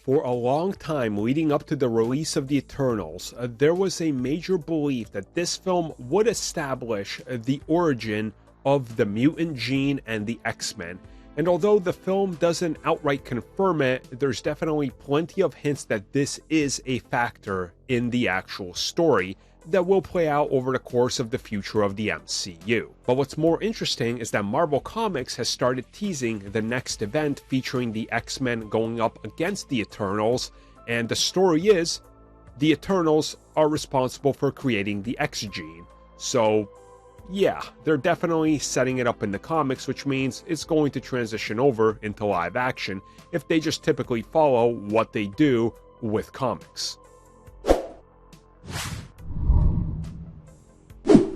For a long time leading up to the release of the Eternals, there was a major belief that this film would establish the origin of the mutant gene and the X-Men. And although the film doesn't outright confirm it, there's definitely plenty of hints that this is a factor in the actual story that will play out over the course of the future of the MCU. But what's more interesting is that Marvel Comics has started teasing the next event featuring the X-Men going up against the Eternals, and the story is the Eternals are responsible for creating the X gene. So yeah, they're definitely setting it up in the comics, which means it's going to transition over into live action if they just typically follow what they do with comics.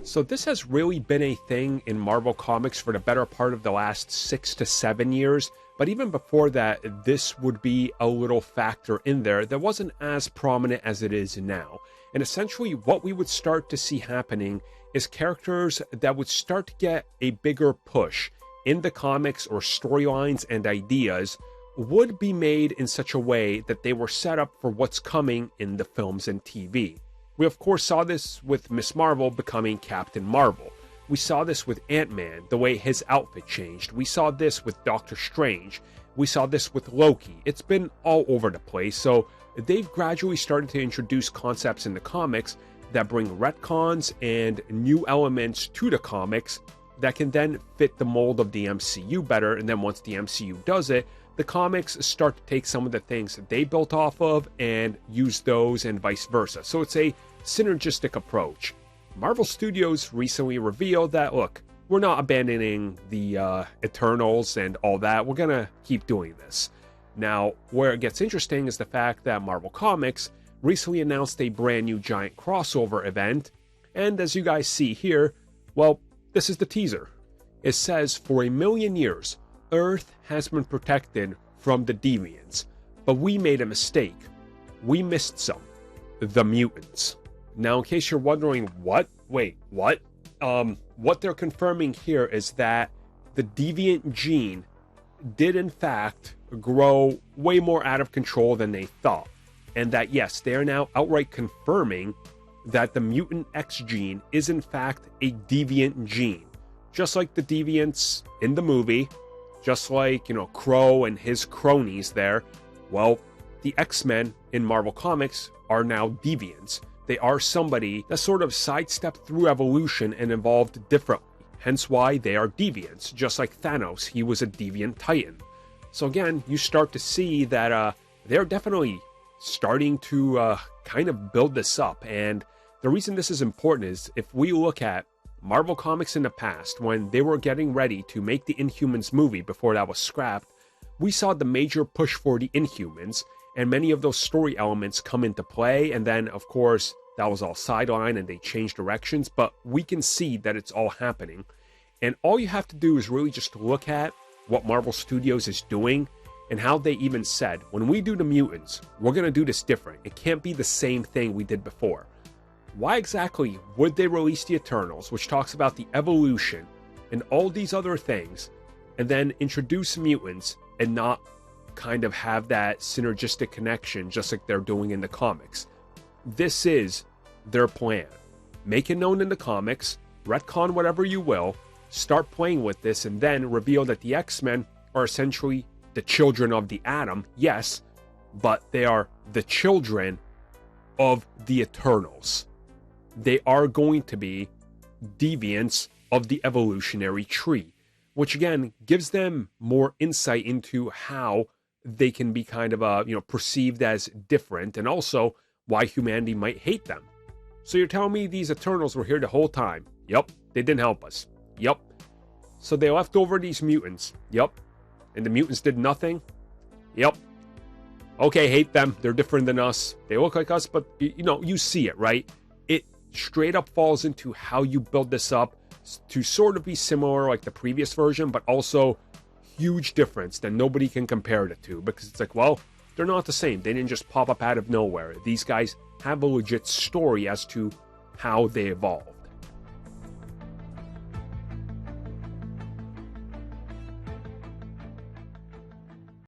So this has really been a thing in Marvel Comics for the better part of the last 6 to 7 years, but even before that, this would be a little factor in there that wasn't as prominent as it is now. And essentially what we would start to see happening is characters that would start to get a bigger push in the comics, or storylines and ideas would be made in such a way that they were set up for what's coming in the films and TV. We of course saw this with Ms. Marvel becoming Captain Marvel. We saw this with Ant-Man, the way his outfit changed. We saw this with Doctor Strange. We saw this with Loki. It's been all over the place, so they've gradually started to introduce concepts in the comics that bring retcons and new elements to the comics that can then fit the mold of the MCU better, and then once the MCU does it, the comics start to take some of the things that they built off of and use those, and vice versa. So it's a synergistic approach. Marvel Studios recently revealed that, look, we're not abandoning the Eternals and all that. We're gonna keep doing this. Now, where it gets interesting is the fact that Marvel Comics recently announced a brand new giant crossover event, and as you guys see here, well, this is the teaser. It says, for 1,000,000 years, Earth has been protected from the Deviants, but we made a mistake. We missed some. The Mutants. Now, in case you're wondering, what? Wait, what? What they're confirming here is that the Deviant gene did in fact grow way more out of control than they thought. And that, yes, they are now outright confirming that the mutant X gene is in fact a deviant gene. Just like the Deviants in the movie, just like, Crow and his cronies there, well, the X-Men in Marvel Comics are now deviants. They are somebody that sort of sidestepped through evolution and evolved differently. Hence why they are deviants. Just like Thanos, he was a deviant titan. So again, you start to see that they're definitely starting to kind of build this up. And the reason this is important is if we look at Marvel Comics in the past, when they were getting ready to make the Inhumans movie before that was scrapped, we saw the major push for the Inhumans, and many of those story elements come into play, and then, of course, that was all sidelined and they changed directions, but we can see that it's all happening. And all you have to do is really just look at what Marvel Studios is doing, and how they even said, when we do the Mutants, we're going to do this different. It can't be the same thing we did before. Why exactly would they release the Eternals, which talks about the evolution and all these other things, and then introduce mutants and not kind of have that synergistic connection just like they're doing in the comics? This is their plan. Make it known in the comics, retcon whatever you will, start playing with this, and then reveal that the X-Men are essentially the children of the Atom, yes, but they are the children of the Eternals. They are going to be deviants of the evolutionary tree, which again gives them more insight into how they can be kind of perceived as different, and also why humanity might hate them. So you're telling me these Eternals were here the whole time? Yup. They didn't help us. Yup. So they left over these mutants. Yup. And the mutants did nothing? Yup. Okay, hate them. They're different than us. They look like us, but you see it, right? It straight up falls into how you build this up to sort of be similar like the previous version, but also huge difference that nobody can compare it to, because it's like, well, they're not the same. They didn't just pop up out of nowhere. These guys have a legit story as to how they evolved.